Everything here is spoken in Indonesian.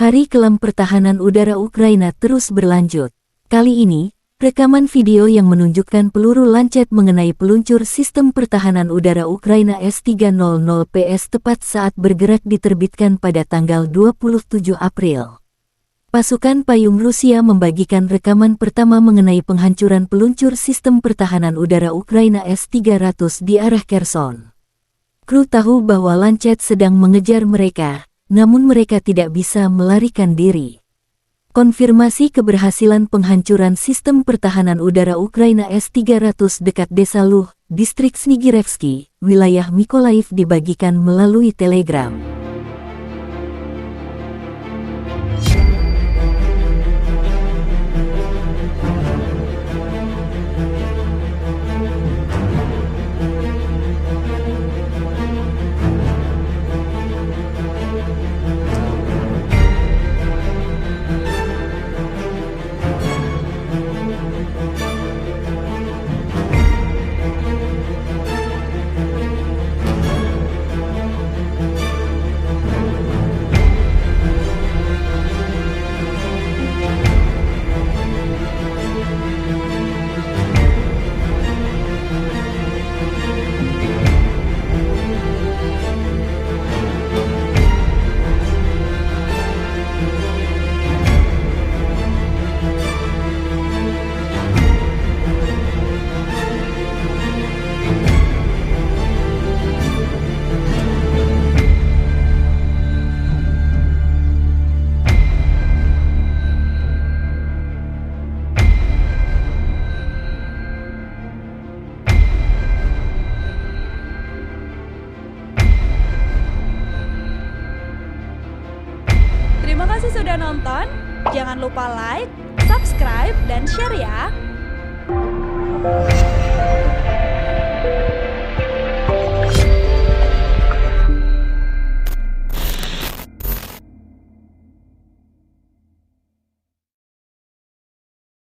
Hari kelam pertahanan udara Ukraina terus berlanjut. Kali ini, rekaman video yang menunjukkan peluru Lancet mengenai peluncur sistem pertahanan udara Ukraina S-300 PS tepat saat bergerak diterbitkan pada tanggal 27 April. Pasukan payung Rusia membagikan rekaman pertama mengenai penghancuran peluncur sistem pertahanan udara Ukraina S-300 di arah Kherson. Kru tahu bahwa Lancet sedang mengejar mereka, namun mereka tidak bisa melarikan diri. Konfirmasi keberhasilan penghancuran sistem pertahanan udara Ukraina S-300 dekat desa Luh, distrik Snigirevsky, wilayah Mykolaiv dibagikan melalui Telegram. Terima kasih sudah nonton, jangan lupa like, subscribe, dan share ya!